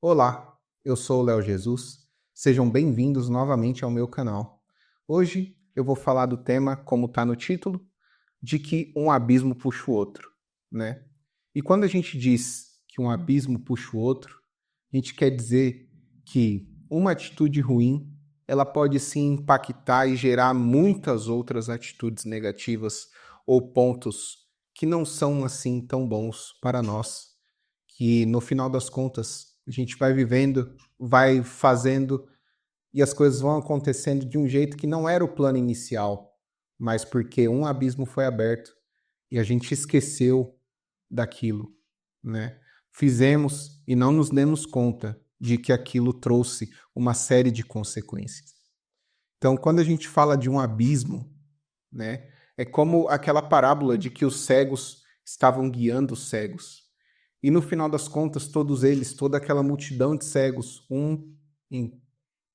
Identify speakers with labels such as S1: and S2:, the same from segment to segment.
S1: Olá, eu sou o Léo Jesus. Sejam bem-vindos novamente ao meu canal. Hoje eu vou falar do tema, como está no título, de que um abismo puxa o outro, né? E quando a gente diz que um abismo puxa o outro, a gente quer dizer que uma atitude ruim, ela pode sim impactar e gerar muitas outras atitudes negativas ou pontos que não são assim tão bons para nós, que no final das contas a gente vai vivendo, vai fazendo e as coisas vão acontecendo de um jeito que não era o plano inicial, mas porque um abismo foi aberto e a gente esqueceu daquilo, né? Fizemos e não nos demos conta de que aquilo trouxe uma série de consequências. Então, quando a gente fala de um abismo, né, é como aquela parábola de que os cegos estavam guiando os cegos. E no final das contas, todos eles, toda aquela multidão de cegos,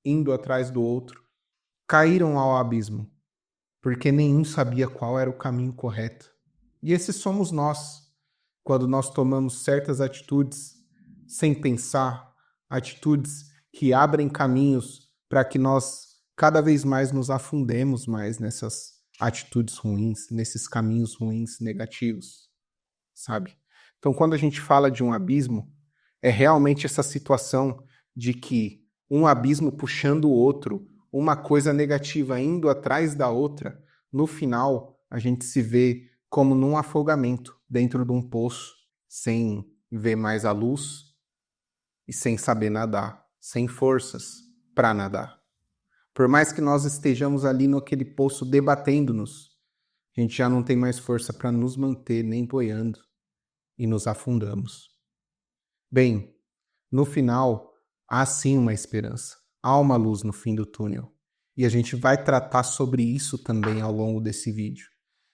S1: indo atrás do outro, caíram ao abismo, porque nenhum sabia qual era o caminho correto. E esses somos nós, quando nós tomamos certas atitudes sem pensar, atitudes que abrem caminhos para que nós cada vez mais nos afundemos mais nessas atitudes ruins, nesses caminhos ruins, negativos, sabe? Então, quando a gente fala de um abismo, é realmente essa situação de que um abismo puxando o outro, uma coisa negativa indo atrás da outra, no final a gente se vê como num afogamento dentro de um poço, sem ver mais a luz e sem saber nadar, sem forças para nadar. Por mais que nós estejamos ali naquele poço debatendo-nos, a gente já não tem mais força para nos manter nem boiando e nos afundamos. Bem, no final, há sim uma esperança. Há uma luz no fim do túnel. E a gente vai tratar sobre isso também ao longo desse vídeo.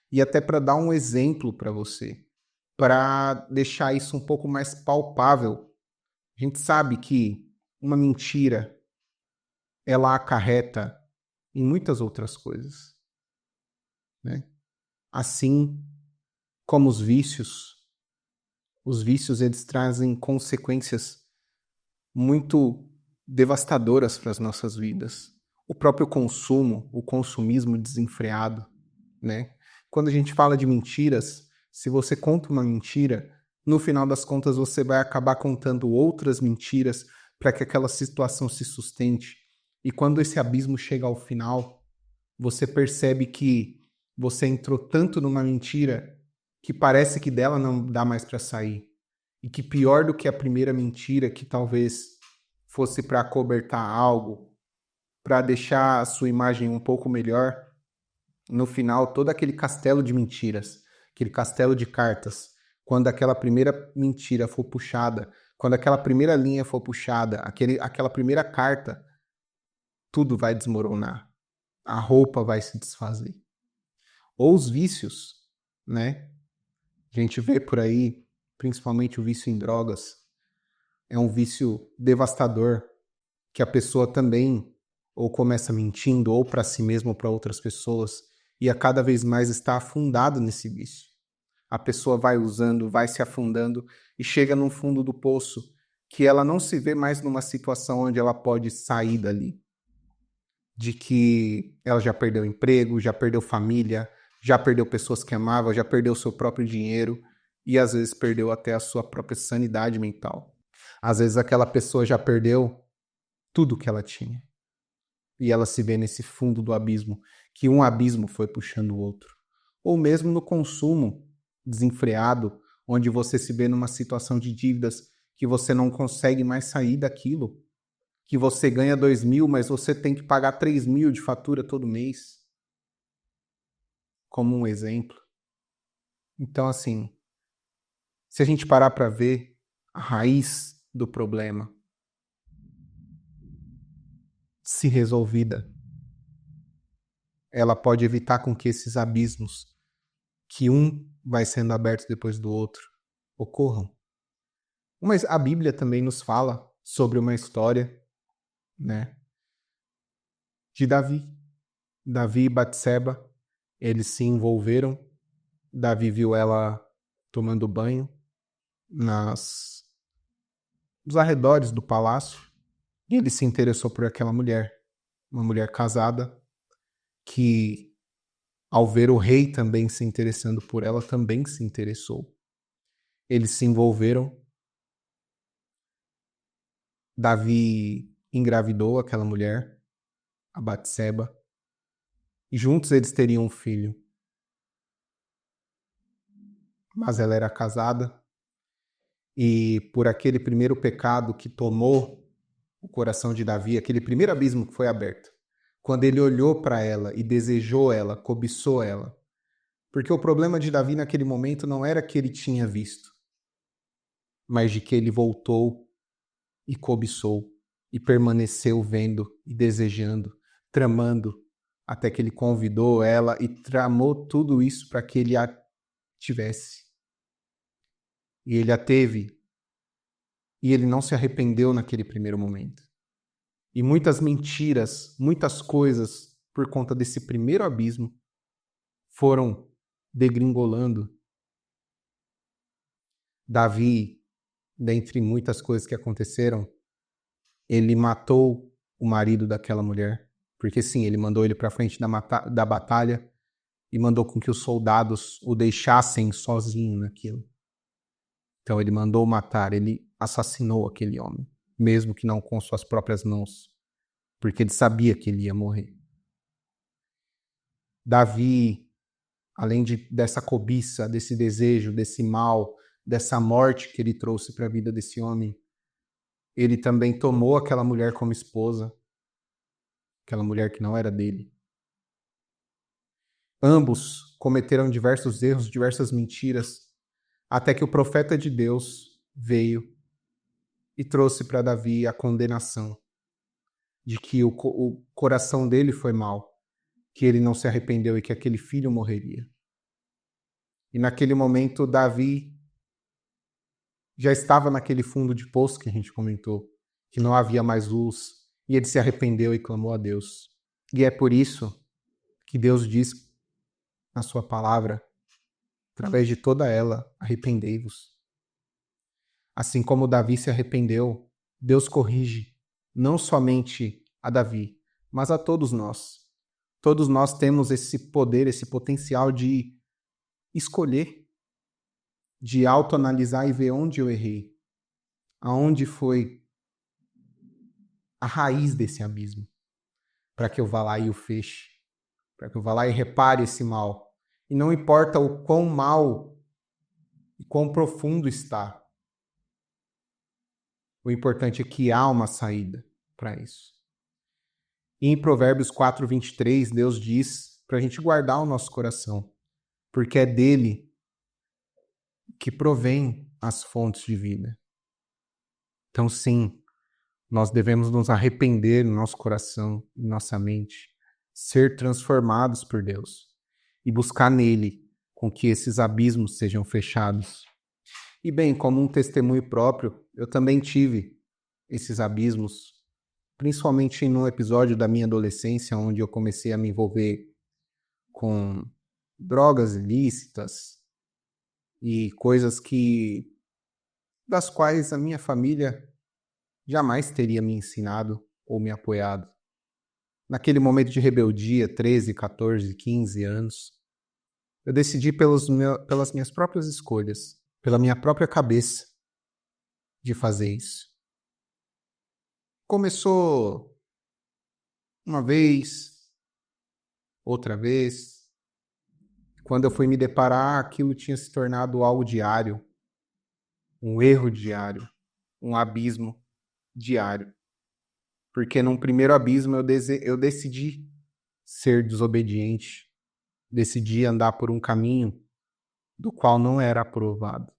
S1: E até para dar um exemplo para você, para deixar isso um pouco mais palpável. A gente sabe que uma mentira, ela acarreta em muitas outras coisas, né? Assim como os vícios eles trazem consequências muito devastadoras para as nossas vidas. O próprio consumo, o consumismo desenfreado, né? Quando a gente fala de mentiras, se você conta uma mentira, no final das contas você vai acabar contando outras mentiras para que aquela situação se sustente. E quando esse abismo chega ao final, você percebe que você entrou tanto numa mentira que parece que dela não dá mais para sair. E que pior do que a primeira mentira, que talvez fosse para acobertar algo, para deixar a sua imagem um pouco melhor, no final, todo aquele castelo de mentiras, aquele castelo de cartas, quando aquela primeira mentira for puxada, quando aquela primeira linha for puxada, aquela primeira carta, tudo vai desmoronar. A roupa vai se desfazer. Ou os vícios, né? A gente vê por aí, principalmente o vício em drogas, é um vício devastador, que a pessoa também ou começa mentindo ou para si mesma ou para outras pessoas e a cada vez mais está afundado nesse vício. A pessoa vai usando, vai se afundando e chega no fundo do poço que ela não se vê mais numa situação onde ela pode sair dali. De que ela já perdeu emprego, já perdeu família, já perdeu pessoas que amava, já perdeu seu próprio dinheiro e às vezes perdeu até a sua própria sanidade mental. Às vezes aquela pessoa já perdeu tudo que ela tinha. E ela se vê nesse fundo do abismo, que um abismo foi puxando o outro. Ou mesmo no consumo desenfreado, onde você se vê numa situação de dívidas que você não consegue mais sair daquilo. Que você ganha 2.000, mas você tem que pagar 3.000 de fatura todo mês. Como um exemplo. Então, assim, se a gente parar para ver a raiz do problema, se resolvida, ela pode evitar com que esses abismos, que um vai sendo aberto depois do outro, ocorram. Mas a Bíblia também nos fala sobre uma história, né, de Davi. Davi e Batseba, eles se envolveram. Davi viu ela tomando banho dos arredores do palácio, e ele se interessou por aquela mulher, uma mulher casada, que, ao ver o rei também se interessando por ela, também se interessou. Eles se envolveram. Davi engravidou aquela mulher, a Batseba, e juntos eles teriam um filho. Mas ela era casada, e por aquele primeiro pecado que tomou o coração de Davi, aquele primeiro abismo que foi aberto, quando ele olhou para ela e desejou ela, cobiçou ela. Porque o problema de Davi naquele momento não era que ele tinha visto, mas de que ele voltou e cobiçou, e permaneceu vendo e desejando, tramando, até que ele convidou ela e tramou tudo isso para que ele a tivesse. E ele a teve, e ele não se arrependeu naquele primeiro momento. E muitas mentiras, muitas coisas, por conta desse primeiro abismo, foram degringolando. Davi, dentre muitas coisas que aconteceram, ele matou o marido daquela mulher, porque sim, ele mandou ele para frente da batalha e mandou com que os soldados o deixassem sozinho naquilo. Então ele mandou matar, ele assassinou aquele homem, mesmo que não com suas próprias mãos, porque ele sabia que ele ia morrer. Davi, além dessa cobiça, desse desejo, desse mal, dessa morte que ele trouxe para a vida desse homem, ele também tomou aquela mulher como esposa, aquela mulher que não era dele. Ambos cometeram diversos erros, diversas mentiras, até que o profeta de Deus veio e trouxe para Davi a condenação de que o coração dele foi mau, que ele não se arrependeu e que aquele filho morreria. E naquele momento, Davi já estava naquele fundo de poço que a gente comentou, que não havia mais luz, e ele se arrependeu e clamou a Deus. E é por isso que Deus diz na sua palavra, através de toda ela, arrependei-vos. Assim como Davi se arrependeu, Deus corrige não somente a Davi, mas a todos nós. Todos nós temos esse poder, esse potencial de escolher, de autoanalisar e ver onde eu errei, aonde foi a raiz desse abismo, para que eu vá lá e o feche, para que eu vá lá e repare esse mal. E não importa o quão mal e quão profundo está, o importante é que há uma saída para isso. E em Provérbios 4:23, Deus diz para a gente guardar o nosso coração, porque é dele que provém as fontes de vida. Então, sim, nós devemos nos arrepender no nosso coração, em nossa mente, ser transformados por Deus e buscar nele com que esses abismos sejam fechados. E bem, como um testemunho próprio, eu também tive esses abismos, principalmente no episódio da minha adolescência, onde eu comecei a me envolver com drogas ilícitas e coisas das quais a minha família jamais teria me ensinado ou me apoiado. Naquele momento de rebeldia, 13, 14, 15 anos, eu decidi pelas minhas próprias escolhas, pela minha própria cabeça, de fazer isso. Começou uma vez, outra vez. Quando eu fui me deparar, aquilo tinha se tornado algo diário, um erro diário, um abismo diário. Porque num primeiro abismo eu decidi ser desobediente, decidi andar por um caminho do qual não era aprovado.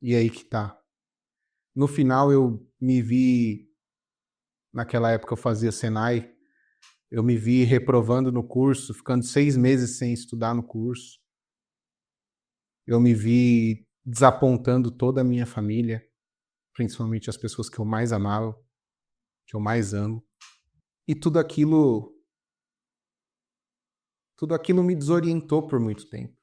S1: E aí que tá. No final eu me vi, naquela época eu fazia Senai, eu me vi reprovando no curso, ficando 6 meses sem estudar no curso. Eu me vi desapontando toda a minha família, principalmente as pessoas que eu mais amava, que eu mais amo. E tudo aquilo me desorientou por muito tempo.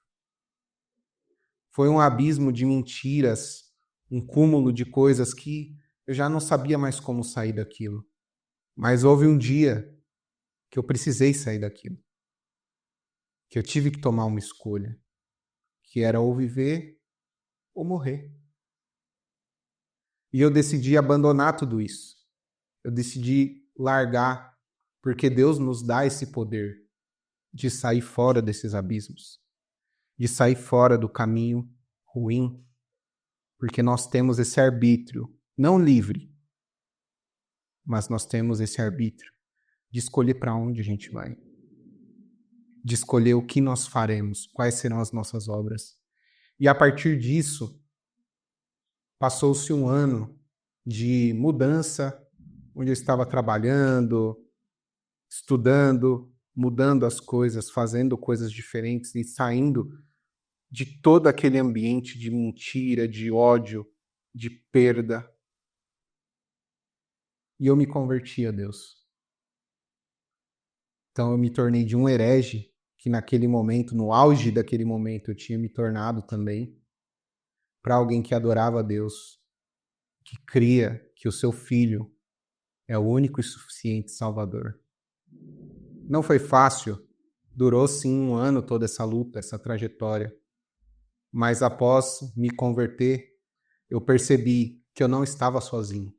S1: Foi um abismo de mentiras, um cúmulo de coisas que eu já não sabia mais como sair daquilo. Mas houve um dia que eu precisei sair daquilo, que eu tive que tomar uma escolha, que era ou viver ou morrer. E eu decidi abandonar tudo isso. Eu decidi largar, porque Deus nos dá esse poder de sair fora desses abismos, de sair fora do caminho ruim, porque nós temos esse arbítrio, não livre, mas nós temos esse arbítrio de escolher para onde a gente vai, de escolher o que nós faremos, quais serão as nossas obras. E a partir disso, passou-se um ano de mudança, onde eu estava trabalhando, estudando, mudando as coisas, fazendo coisas diferentes e saindo de todo aquele ambiente de mentira, de ódio, de perda. E eu me converti a Deus. Então eu me tornei de um herege, que naquele momento, no auge daquele momento, eu tinha me tornado também, para alguém que adorava a Deus, que cria que o seu filho é o único e suficiente Salvador. Não foi fácil, durou sim um ano toda essa luta, essa trajetória. Mas após me converter, eu percebi que eu não estava sozinho.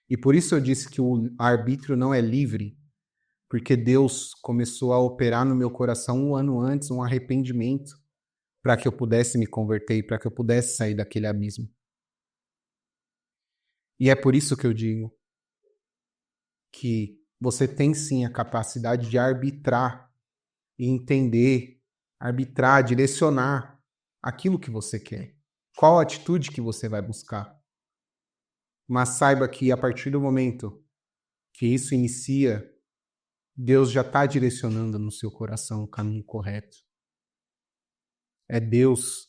S1: E por isso eu disse que o arbítrio não é livre, porque Deus começou a operar no meu coração um ano antes um arrependimento para que eu pudesse me converter e para que eu pudesse sair daquele abismo. E é por isso que eu digo que você tem sim a capacidade de arbitrar e entender, arbitrar, direcionar aquilo que você quer. Qual a atitude que você vai buscar? Mas saiba que a partir do momento que isso inicia, Deus já está direcionando no seu coração o caminho correto. É Deus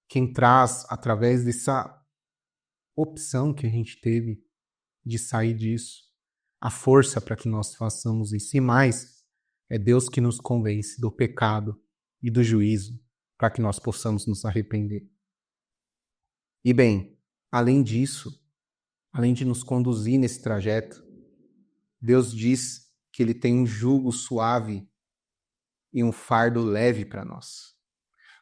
S1: quem traz, através dessa opção que a gente teve de sair disso, a força para que nós façamos isso. E mais, é Deus que nos convence do pecado e do juízo para que nós possamos nos arrepender. E bem, além disso, além de nos conduzir nesse trajeto, Deus diz que Ele tem um jugo suave e um fardo leve para nós.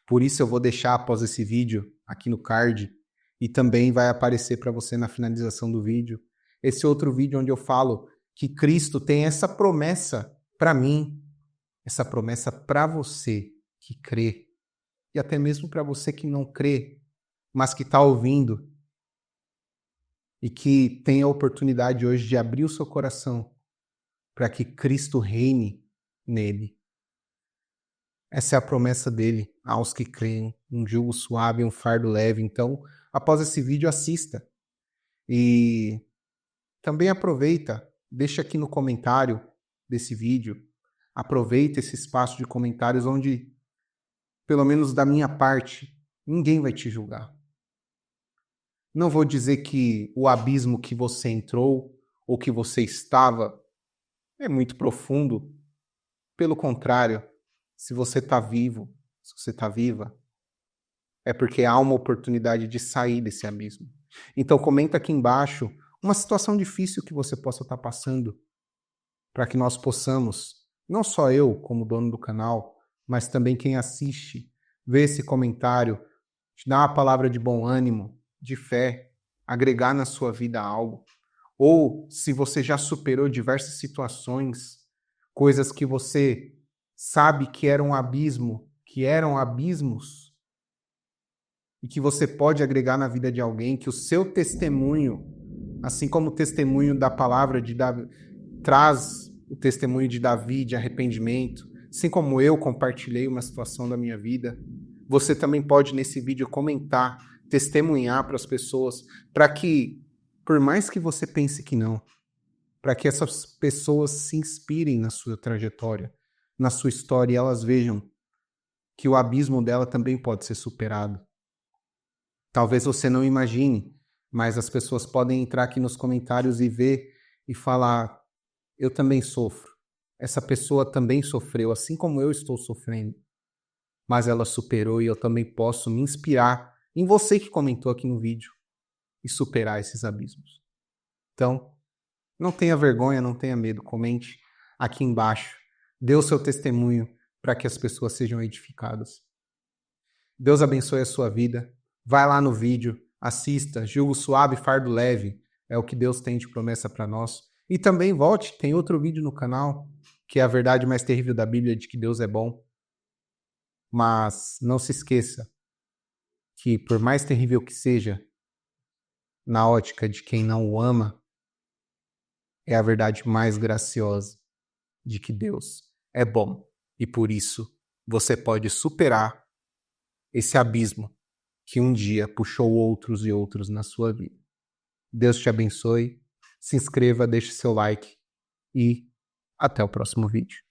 S1: Por isso eu vou deixar após esse vídeo aqui no card e também vai aparecer para você na finalização do vídeo esse outro vídeo onde eu falo que Cristo tem essa promessa para mim, essa promessa para você que crê e até mesmo para você que não crê, mas que está ouvindo e que tem a oportunidade hoje de abrir o seu coração para que Cristo reine nele. Essa é a promessa dele aos que creem, um jugo suave e um fardo leve. Então, após esse vídeo, assista. E também aproveita, deixa aqui no comentário desse vídeo, aproveita esse espaço de comentários onde, pelo menos da minha parte, ninguém vai te julgar. Não vou dizer que o abismo que você entrou ou que você estava é muito profundo. Pelo contrário, se você está vivo, se você está viva, é porque há uma oportunidade de sair desse abismo. Então comenta aqui embaixo uma situação difícil que você possa estar passando, para que nós possamos, não só eu como dono do canal, mas também quem assiste, ver esse comentário, te dar uma palavra de bom ânimo, de fé, agregar na sua vida algo. Ou se você já superou diversas situações, coisas que você sabe que eram abismo, que eram abismos, e que você pode agregar na vida de alguém, que o seu testemunho, assim como o testemunho da palavra de Davi, traz o testemunho de Davi de arrependimento, assim como eu compartilhei uma situação da minha vida, você também pode nesse vídeo comentar, testemunhar para as pessoas, para que, por mais que você pense que não, para que essas pessoas se inspirem na sua trajetória, na sua história, e elas vejam que o abismo dela também pode ser superado. Talvez você não imagine, mas as pessoas podem entrar aqui nos comentários e ver e falar, eu também sofro. Essa pessoa também sofreu, assim como eu estou sofrendo. Mas ela superou e eu também posso me inspirar em você que comentou aqui no vídeo e superar esses abismos. Então, não tenha vergonha, não tenha medo, comente aqui embaixo, dê o seu testemunho para que as pessoas sejam edificadas. Deus abençoe a sua vida. Vai lá no vídeo, assista, jugo suave, fardo leve, é o que Deus tem de promessa para nós. E também volte, tem outro vídeo no canal, que é a verdade mais terrível da Bíblia de que Deus é bom. Mas não se esqueça que, por mais terrível que seja, na ótica de quem não o ama, é a verdade mais graciosa de que Deus é bom. E por isso você pode superar esse abismo que um dia puxou outros e outros na sua vida. Deus te abençoe, se inscreva, deixe seu like e até o próximo vídeo.